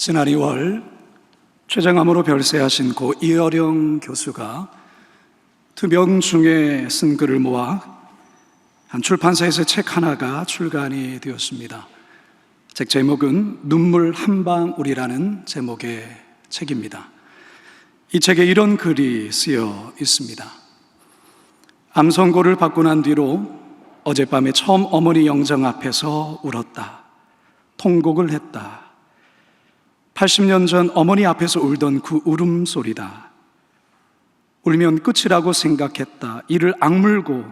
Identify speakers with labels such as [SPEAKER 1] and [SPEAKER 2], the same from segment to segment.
[SPEAKER 1] 지난 2월 최장암으로 별세하신 고 이어령 교수가 투병 중에 쓴 글을 모아 한 출판사에서 책 하나가 출간이 되었습니다. 책 제목은 눈물 한 방울이라는 제목의 책입니다. 이 책에 이런 글이 쓰여 있습니다. 암 선고를 받고 난 뒤로 어젯밤에 처음 어머니 영정 앞에서 울었다. 통곡을 했다. 80년 전 어머니 앞에서 울던 그 울음소리다. 울면 끝이라고 생각했다. 이를 악물고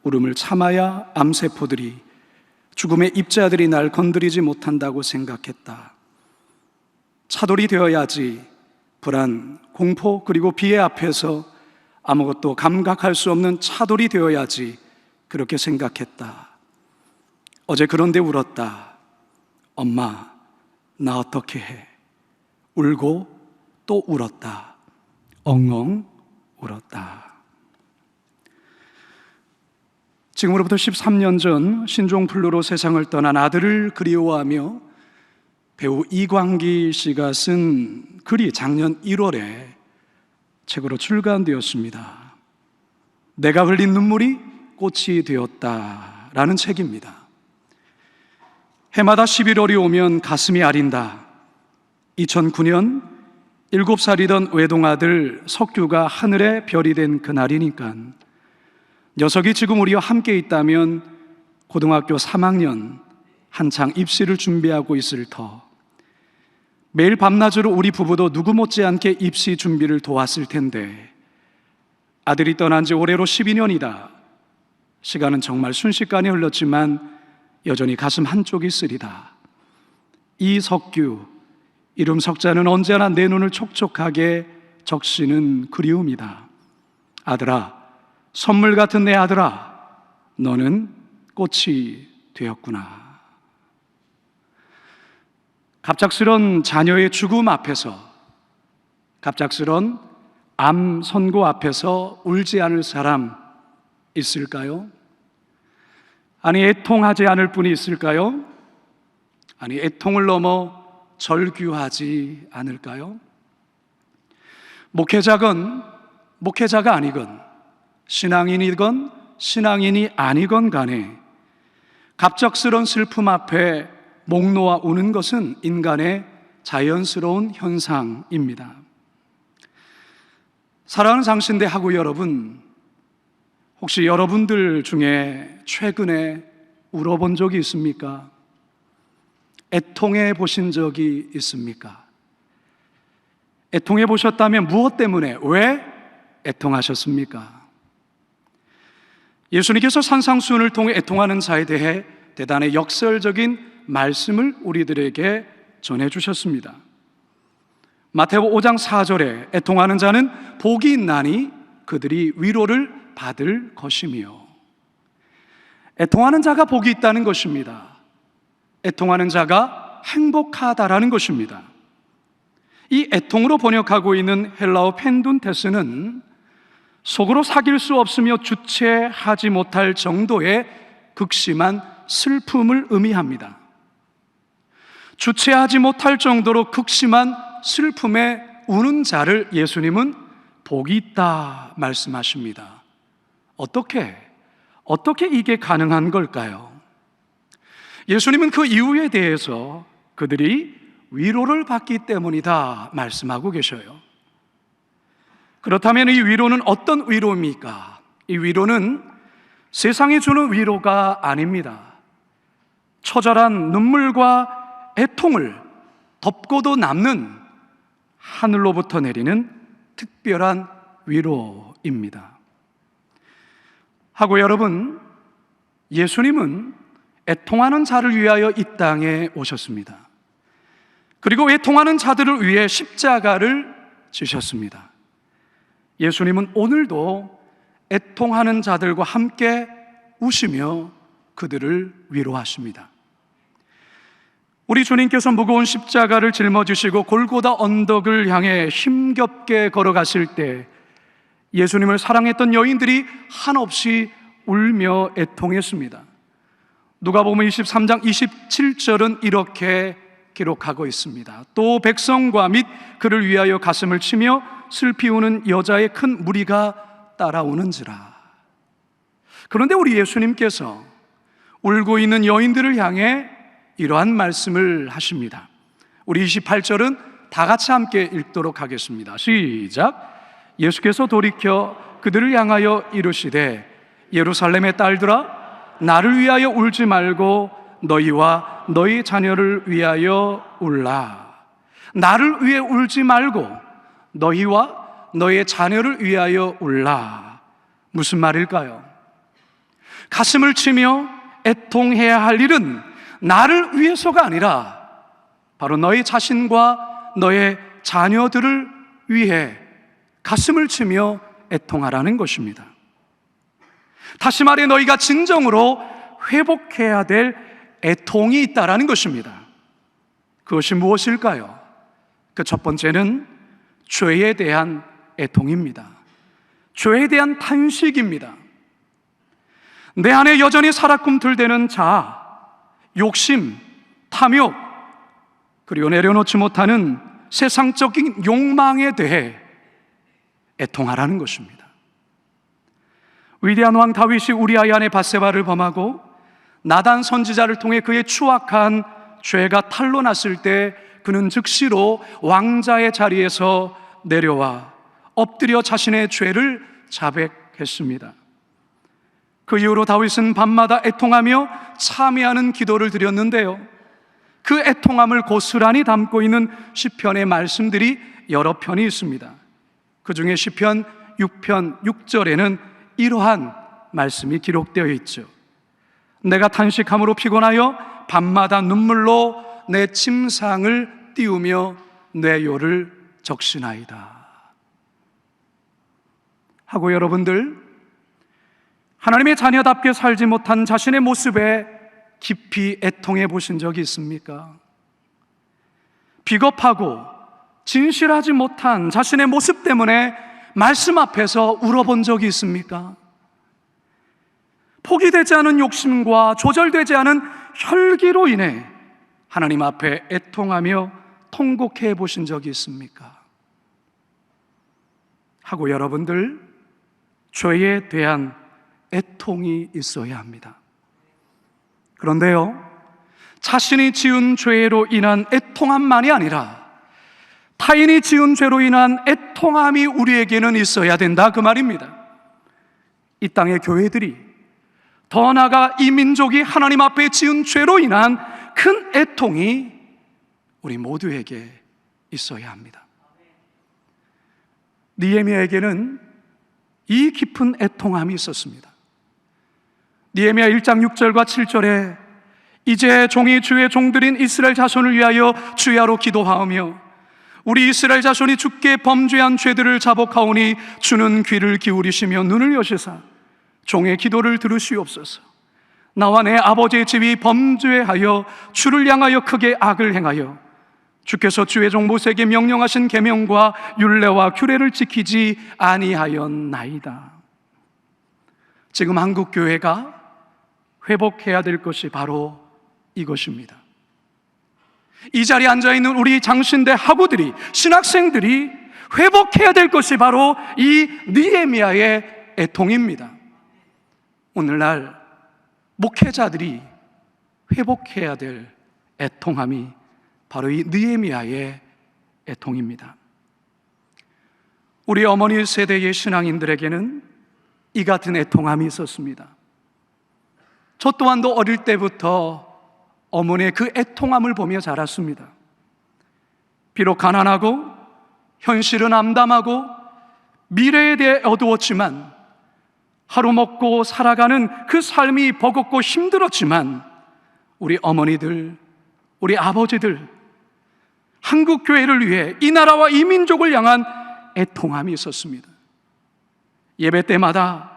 [SPEAKER 1] 울음을 참아야 암세포들이, 죽음의 입자들이 날 건드리지 못한다고 생각했다. 차돌이 되어야지 불안, 공포 그리고 비애 앞에서 아무것도 감각할 수 없는 차돌이 되어야지 그렇게 생각했다. 어제 그런데 울었다. 엄마, 나 어떻게 해? 울고 또 울었다. 엉엉 울었다. 지금으로부터 13년 전 신종플루로 세상을 떠난 아들을 그리워하며 배우 이광기 씨가 쓴 글이 작년 1월에 책으로 출간되었습니다. 내가 흘린 눈물이 꽃이 되었다라는 책입니다. 해마다 11월이 오면 가슴이 아린다. 2009년 7살이던 외동아들 석규가 하늘의 별이 된 그날이니까 녀석이 지금 우리와 함께 있다면 고등학교 3학년 한창 입시를 준비하고 있을 터, 매일 밤낮으로 우리 부부도 누구 못지않게 입시 준비를 도왔을 텐데 아들이 떠난 지 올해로 12년이다. 시간은 정말 순식간에 흘렀지만 여전히 가슴 한쪽이 쓰리다. 이석규, 이름 석자는 언제나 내 눈을 촉촉하게 적시는 그리움이다. 아들아, 선물 같은 내 아들아, 너는 꽃이 되었구나. 갑작스런 자녀의 죽음 앞에서, 갑작스런 암 선고 앞에서 울지 않을 사람 있을까요? 아니, 애통하지 않을 분이 있을까요? 아니, 애통을 넘어 절규하지 않을까요? 목회자가 아니건, 신앙인이건 신앙인이 아니건 간에 갑작스런 슬픔 앞에 목 놓아 우는 것은 인간의 자연스러운 현상입니다. 사랑하는 장신대 학우 여러분, 혹시 여러분들 중에 최근에 울어본 적이 있습니까? 애통해 보신 적이 있습니까? 애통해 보셨다면 무엇 때문에, 왜 애통하셨습니까? 예수님께서 산상수훈을 통해 애통하는 자에 대해 대단히 역설적인 말씀을 우리들에게 전해주셨습니다. 마태복음 5장 4절에 애통하는 자는 복이 있나니 그들이 위로를 받을 것이며, 애통하는 자가 복이 있다는 것입니다. 애통하는 자가 행복하다라는 것입니다. 이 애통으로 번역하고 있는 헬라어 펜둔테스는 속으로 사귈 수 없으며 주체하지 못할 정도의 극심한 슬픔을 의미합니다. 주체하지 못할 정도로 극심한 슬픔에 우는 자를 예수님은 복이 있다 말씀하십니다. 어떻게 이게 가능한 걸까요? 예수님은 그 이유에 대해서 그들이 위로를 받기 때문이다 말씀하고 계셔요. 그렇다면 이 위로는 어떤 위로입니까? 이 위로는 세상이 주는 위로가 아닙니다. 처절한 눈물과 애통을 덮고도 남는 하늘로부터 내리는 특별한 위로입니다. 하고 여러분, 예수님은 애통하는 자를 위하여 이 땅에 오셨습니다. 그리고 애통하는 자들을 위해 십자가를 지셨습니다. 예수님은 오늘도 애통하는 자들과 함께 우시며 그들을 위로하십니다. 우리 주님께서 무거운 십자가를 짊어지시고 골고다 언덕을 향해 힘겹게 걸어갔을 때 예수님을 사랑했던 여인들이 한없이 울며 애통했습니다. 누가복음 23장 27절은 이렇게 기록하고 있습니다. 또 백성과 및 그를 위하여 가슴을 치며 슬피 우는 여자의 큰 무리가 따라오는지라. 그런데 우리 예수님께서 울고 있는 여인들을 향해 이러한 말씀을 하십니다. 우리 28절은 다 같이 함께 읽도록 하겠습니다. 시작. 예수께서 돌이켜 그들을 향하여 이르시되 예루살렘의 딸들아 나를 위하여 울지 말고 너희와 너희 자녀를 위하여 울라. 나를 위해 울지 말고 너희와 너의 자녀를 위하여 울라. 무슨 말일까요? 가슴을 치며 애통해야 할 일은 나를 위해서가 아니라 바로 너희 자신과 너의 자녀들을 위해 가슴을 치며 애통하라는 것입니다. 다시 말해 너희가 진정으로 회복해야 될 애통이 있다라는 것입니다. 그것이 무엇일까요? 그 첫 번째는 죄에 대한 애통입니다. 죄에 대한 탄식입니다. 내 안에 여전히 살아꿈틀대는 자아, 욕심, 탐욕, 그리고 내려놓지 못하는 세상적인 욕망에 대해 애통하라는 것입니다. 위대한 왕 다윗이 우리아의 아내 밧세바를 범하고 나단 선지자를 통해 그의 추악한 죄가 탄로났을 때 그는 즉시로 왕자의 자리에서 내려와 엎드려 자신의 죄를 자백했습니다. 그 이후로 다윗은 밤마다 애통하며 참회하는 기도를 드렸는데요, 그 애통함을 고스란히 담고 있는 시편의 말씀들이 여러 편이 있습니다. 그 중에 시편 6편 6절에는 이러한 말씀이 기록되어 있죠. 내가 탄식함으로 피곤하여 밤마다 눈물로 내 침상을 띄우며 뇌요를 적시나이다 하고, 여러분들 하나님의 자녀답게 살지 못한 자신의 모습에 깊이 애통해 보신 적이 있습니까? 비겁하고 진실하지 못한 자신의 모습 때문에 말씀 앞에서 울어본 적이 있습니까? 포기되지 않은 욕심과 조절되지 않은 혈기로 인해 하나님 앞에 애통하며 통곡해 보신 적이 있습니까? 하고, 여러분들 죄에 대한 애통이 있어야 합니다. 그런데요, 자신이 지은 죄로 인한 애통함만이 아니라 타인이 지은 죄로 인한 애통함이 우리에게는 있어야 된다, 그 말입니다. 이 땅의 교회들이, 더 나아가 이 민족이 하나님 앞에 지은 죄로 인한 큰 애통이 우리 모두에게 있어야 합니다. 느헤미야에게는 이 깊은 애통함이 있었습니다. 느헤미야 1장 6절과 7절에 이제 종이 주의 종들인 이스라엘 자손을 위하여 주야로 기도하오며 우리 이스라엘 자손이 주께 범죄한 죄들을 자복하오니 주는 귀를 기울이시며 눈을 여시사 종의 기도를 들으시옵소서. 나와 내 아버지의 집이 범죄하여 주를 향하여 크게 악을 행하여 주께서 주의 종 모세에게 명령하신 계명과 율례와 규례를 지키지 아니하였나이다. 지금 한국 교회가 회복해야 될 것이 바로 이것입니다. 이 자리에 앉아있는 우리 장신대 학우들이, 신학생들이 회복해야 될 것이 바로 이 느헤미야의 애통입니다. 오늘날 목회자들이 회복해야 될 애통함이 바로 이 느헤미야의 애통입니다. 우리 어머니 세대의 신앙인들에게는 이 같은 애통함이 있었습니다. 저 또한도 어릴 때부터 어머니의 그 애통함을 보며 자랐습니다. 비록 가난하고 현실은 암담하고 미래에 대해 어두웠지만, 하루 먹고 살아가는 그 삶이 버겁고 힘들었지만, 우리 어머니들, 우리 아버지들, 한국 교회를 위해 이 나라와 이 민족을 향한 애통함이 있었습니다. 예배 때마다,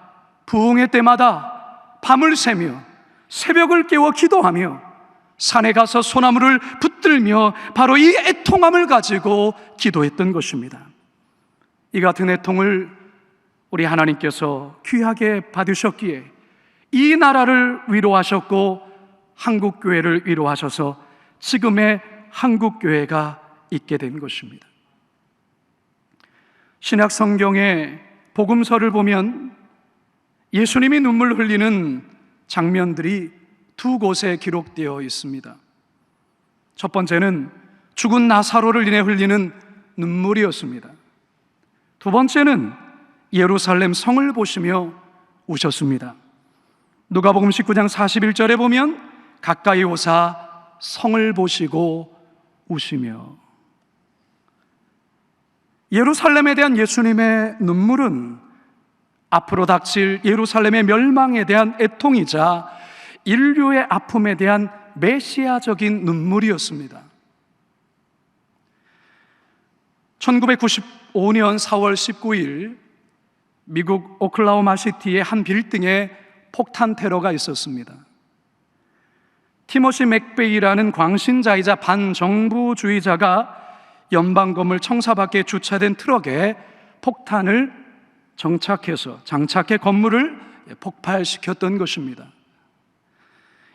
[SPEAKER 1] 부흥회 때마다 밤을 새며 새벽을 깨워 기도하며 산에 가서 소나무를 붙들며 바로 이 애통함을 가지고 기도했던 것입니다. 이 같은 애통을 우리 하나님께서 귀하게 받으셨기에 이 나라를 위로하셨고 한국 교회를 위로하셔서 지금의 한국교회가 있게 된 것입니다. 신약 성경의 복음서를 보면 예수님이 눈물 흘리는 장면들이 두 곳에 기록되어 있습니다. 첫 번째는 죽은 나사로를 인해 흘리는 눈물이었습니다. 두 번째는 예루살렘 성을 보시며 우셨습니다. 누가복음 19장 41절에 보면 가까이 오사 성을 보시고 우시며, 예루살렘에 대한 예수님의 눈물은 앞으로 닥칠 예루살렘의 멸망에 대한 애통이자 인류의 아픔에 대한 메시아적인 눈물이었습니다. 1995년 4월 19일 미국 오클라호마 시티의 한 빌딩에 폭탄 테러가 있었습니다. 티모시 맥베이라는 광신자이자 반정부주의자가 연방건물 청사 밖에 주차된 트럭에 폭탄을 장착해 건물을 폭발시켰던 것입니다.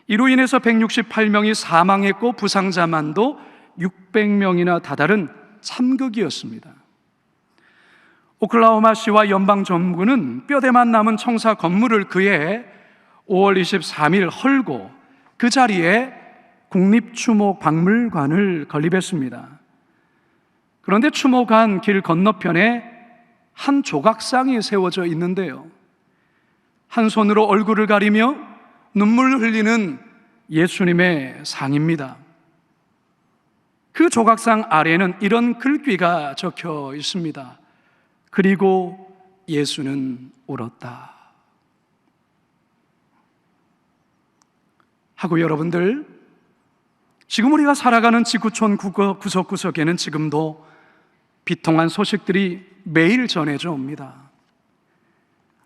[SPEAKER 1] 이로 인해서 168명이 사망했고 부상자만도 600명이나 다다른 참극이었습니다. 오클라호마시와 연방정부는 뼈대만 남은 청사 건물을 그해 5월 23일 헐고 그 자리에 국립추모박물관을 건립했습니다. 그런데 추모관 길 건너편에 한 조각상이 세워져 있는데요, 한 손으로 얼굴을 가리며 눈물을 흘리는 예수님의 상입니다. 그 조각상 아래에는 이런 글귀가 적혀 있습니다. 그리고 예수는 울었다. 하고 여러분들, 지금 우리가 살아가는 지구촌 구석구석에는 지금도 비통한 소식들이 매일 전해져 옵니다.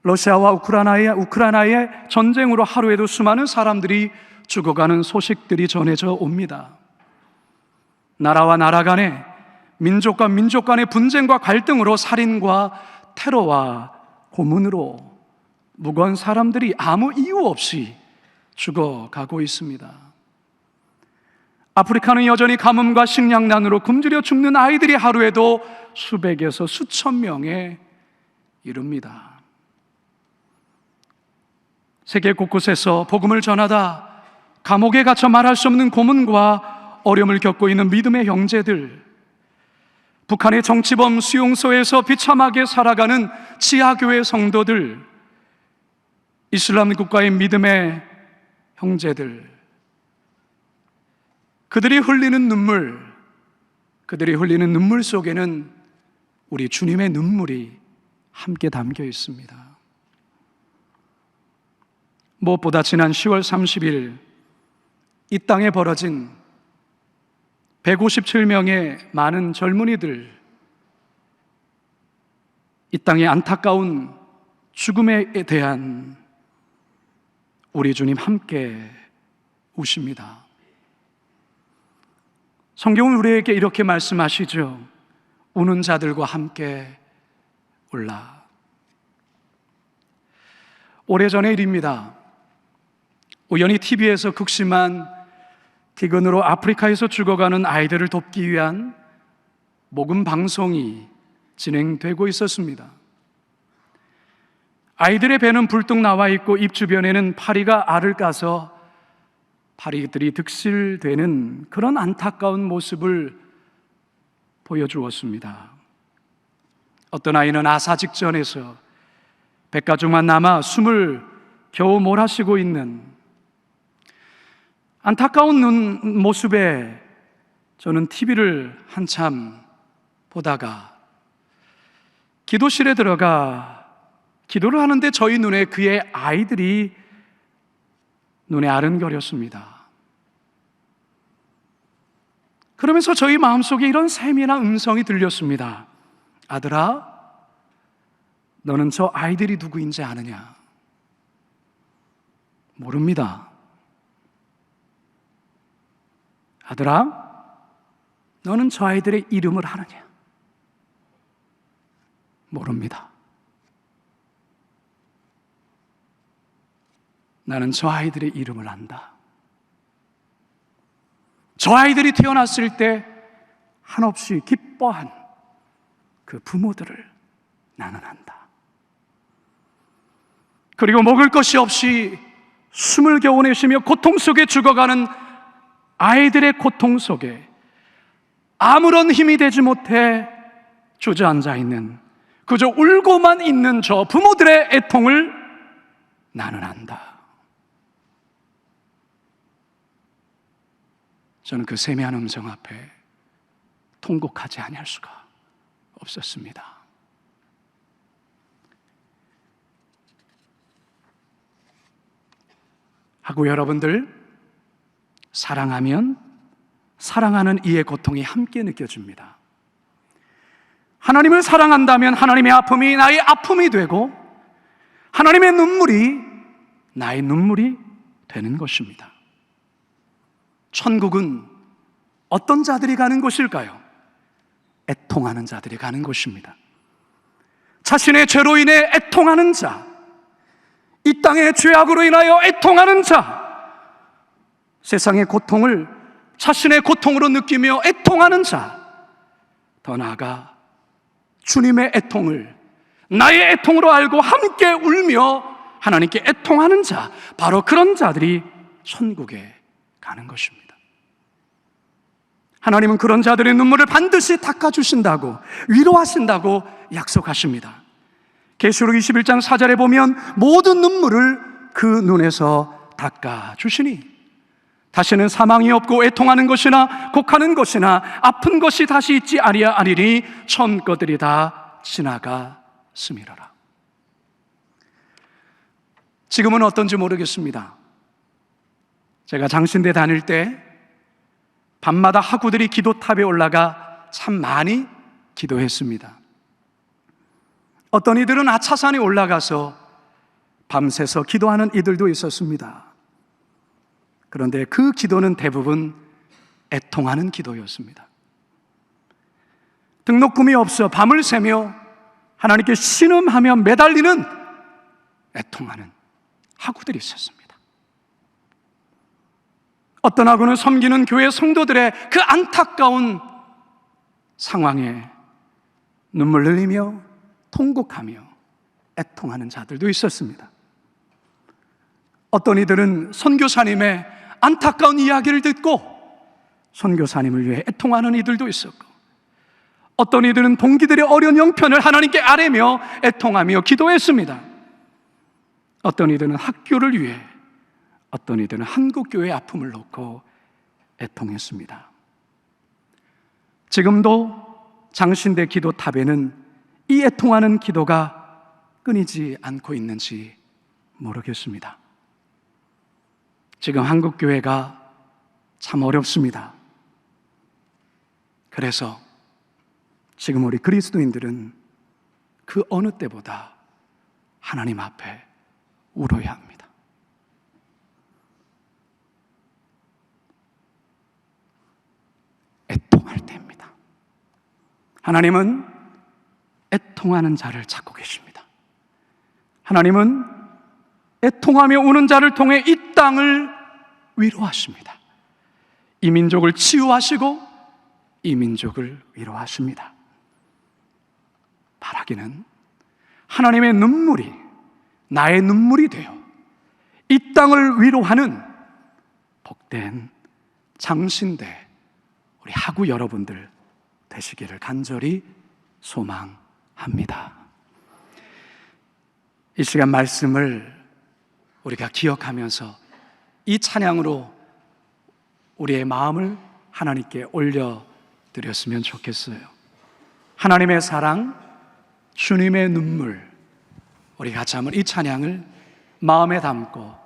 [SPEAKER 1] 러시아와 우크라이나의 전쟁으로 하루에도 수많은 사람들이 죽어가는 소식들이 전해져 옵니다. 나라와 나라 간에, 민족과 민족 간의 분쟁과 갈등으로, 살인과 테러와 고문으로 무고한 사람들이 아무 이유 없이 죽어가고 있습니다. 아프리카는 여전히 가뭄과 식량난으로 굶주려 죽는 아이들이 하루에도 수백에서 수천 명에 이릅니다. 세계 곳곳에서 복음을 전하다 감옥에 갇혀 말할 수 없는 고문과 어려움을 겪고 있는 믿음의 형제들, 북한의 정치범 수용소에서 비참하게 살아가는 지하교회 성도들, 이슬람 국가의 믿음의 형제들, 그들이 흘리는 눈물 속에는 우리 주님의 눈물이 함께 담겨 있습니다. 무엇보다 지난 10월 30일 이 땅에 벌어진 157명의 많은 젊은이들, 이 땅의 안타까운 죽음에 대한 우리 주님 함께 우십니다. 성경은 우리에게 이렇게 말씀하시죠. 우는 자들과 함께 울라. 오래전의 일입니다. 우연히 TV에서 극심한 기근으로 아프리카에서 죽어가는 아이들을 돕기 위한 복음 방송이 진행되고 있었습니다. 아이들의 배는 불뚝 나와 있고 입 주변에는 파리가 알을 까서 파리들이 득실되는 그런 안타까운 모습을 보여주었습니다. 어떤 아이는 아사 직전에서 백가죽만 남아 숨을 겨우 몰아쉬고 있는 안타까운 모습에 저는 TV를 한참 보다가 기도실에 들어가 기도를 하는데 저희 눈에 그의 아이들이 눈에 아른거렸습니다. 그러면서 저희 마음속에 이런 세미한 음성이 들렸습니다. 아들아, 너는 저 아이들이 누구인지 아느냐? 모릅니다. 아들아, 너는 저 아이들의 이름을 아느냐? 모릅니다. 나는 저 아이들의 이름을 안다. 저 아이들이 태어났을 때 한없이 기뻐한 그 부모들을 나는 안다. 그리고 먹을 것이 없이 숨을 겨우 내쉬며 고통 속에 죽어가는 아이들의 고통 속에 아무런 힘이 되지 못해 주저앉아 있는, 그저 울고만 있는 저 부모들의 애통을 나는 안다. 저는 그 세미한 음성 앞에 통곡하지 아니할 수가 없었습니다. 하고 여러분들, 사랑하면 사랑하는 이의 고통이 함께 느껴집니다. 하나님을 사랑한다면 하나님의 아픔이 나의 아픔이 되고 하나님의 눈물이 나의 눈물이 되는 것입니다. 천국은 어떤 자들이 가는 곳일까요? 애통하는 자들이 가는 곳입니다. 자신의 죄로 인해 애통하는 자, 이 땅의 죄악으로 인하여 애통하는 자, 세상의 고통을 자신의 고통으로 느끼며 애통하는 자, 더 나아가 주님의 애통을 나의 애통으로 알고 함께 울며 하나님께 애통하는 자, 바로 그런 자들이 천국에 가는 것입니다. 하나님은 그런 자들의 눈물을 반드시 닦아주신다고, 위로하신다고 약속하십니다. 계시록 21장 4절에 보면 모든 눈물을 그 눈에서 닦아주시니 다시는 사망이 없고 애통하는 것이나 곡하는 것이나 아픈 것이 다시 있지 아니하리니 전 것들이 다 지나갔음이로라. 지금은 어떤지 모르겠습니다. 제가 장신대 다닐 때 밤마다 학우들이 기도탑에 올라가 참 많이 기도했습니다. 어떤 이들은 아차산에 올라가서 밤새서 기도하는 이들도 있었습니다. 그런데 그 기도는 대부분 애통하는 기도였습니다. 등록금이 없어 밤을 새며 하나님께 신음하며 매달리는 애통하는 학우들이 있었습니다. 어떤 학우는 섬기는 교회 성도들의 그 안타까운 상황에 눈물 흘리며 통곡하며 애통하는 자들도 있었습니다. 어떤 이들은 선교사님의 안타까운 이야기를 듣고 선교사님을 위해 애통하는 이들도 있었고, 어떤 이들은 동기들의 어려운 형편을 하나님께 아뢰며 애통하며 기도했습니다. 어떤 이들은 학교를 위해, 어떤 이들은 한국교회의 아픔을 놓고 애통했습니다. 지금도 장신대 기도탑에는 이 애통하는 기도가 끊이지 않고 있는지 모르겠습니다. 지금 한국교회가 참 어렵습니다. 그래서 지금 우리 그리스도인들은 그 어느 때보다 하나님 앞에 울어야 합니다. 애통할 때입니다. 하나님은 애통하는 자를 찾고 계십니다. 하나님은 애통하며 우는 자를 통해 이 땅을 위로하십니다. 이 민족을 치유하시고 이 민족을 위로하십니다. 바라기는 하나님의 눈물이 나의 눈물이 되어 이 땅을 위로하는 복된 장신대 우리 학우 여러분들 되시기를 간절히 소망합니다. 이 시간 말씀을 우리가 기억하면서 이 찬양으로 우리의 마음을 하나님께 올려드렸으면 좋겠어요. 하나님의 사랑, 주님의 눈물, 우리 같이 한번 이 찬양을 마음에 담고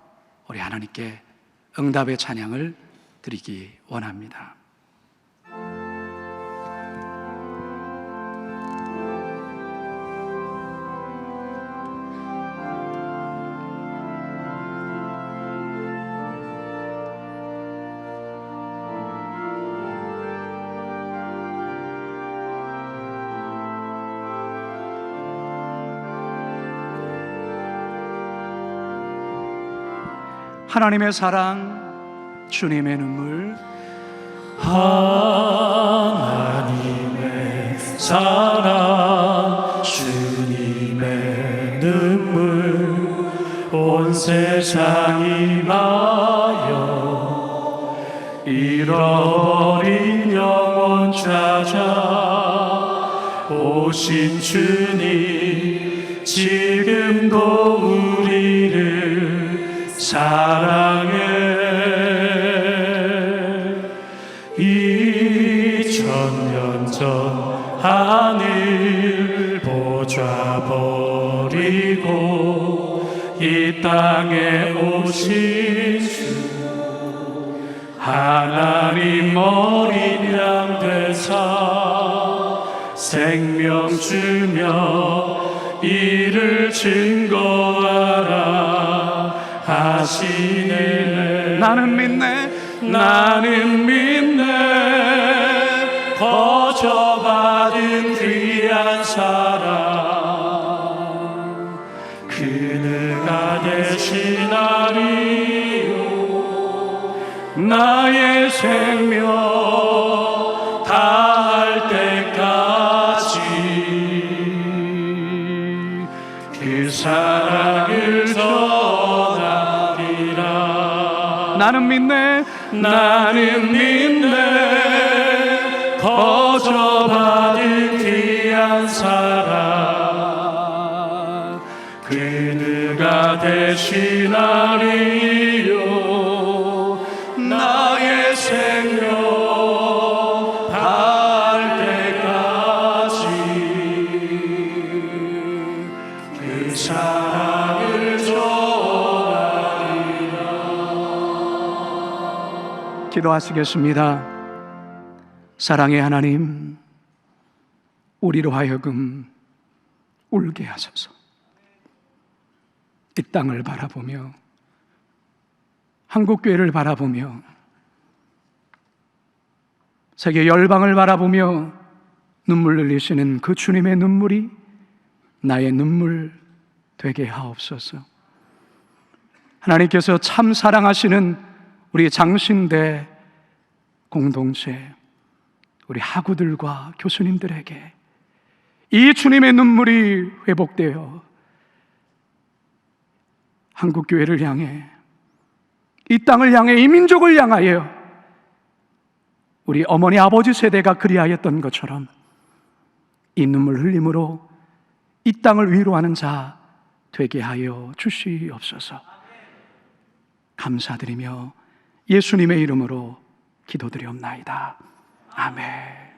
[SPEAKER 1] 우리 하나님께 응답의 찬양을 드리기 원합니다. 하나님의 사랑, 주님의 눈물,
[SPEAKER 2] 하나님의 사랑 주님의 눈물 온 세상이 마여 잃어버린 영혼 찾아 오신 주님 지금도 우리를 사랑해 2000년 전 하늘 보좌 버리고 이 땅에 오신 주 하나님 어린 양 되사 생명 주며 이를 증거하라 하시네.
[SPEAKER 1] 나는 믿네,
[SPEAKER 2] 나는 믿네 거저받은 귀한 사랑 그대가 대신하리요 나의 생명 다할 때까지 그 사랑을 전하리라.
[SPEAKER 1] 나는 믿네,
[SPEAKER 2] 나는 믿네 거저받은 귀한 사랑 그대가 대신하리요 나의 생명 다할 때까지 그 사랑을 전하리라.
[SPEAKER 1] 기도하시겠습니다. 사랑의 하나님, 우리로 하여금 울게 하소서. 이 땅을 바라보며 한국교회를 바라보며 세계 열방을 바라보며 눈물 흘리시는 그 주님의 눈물이 나의 눈물 되게 하옵소서. 하나님께서 참 사랑하시는 우리 장신대 공동체, 우리 학우들과 교수님들에게 이 주님의 눈물이 회복되어 한국교회를 향해, 이 땅을 향해, 이 민족을 향하여 우리 어머니 아버지 세대가 그리하였던 것처럼 이 눈물 흘림으로 이 땅을 위로하는 자 되게 하여 주시옵소서. 감사드리며 예수님의 이름으로 기도드리옵나이다. 아멘.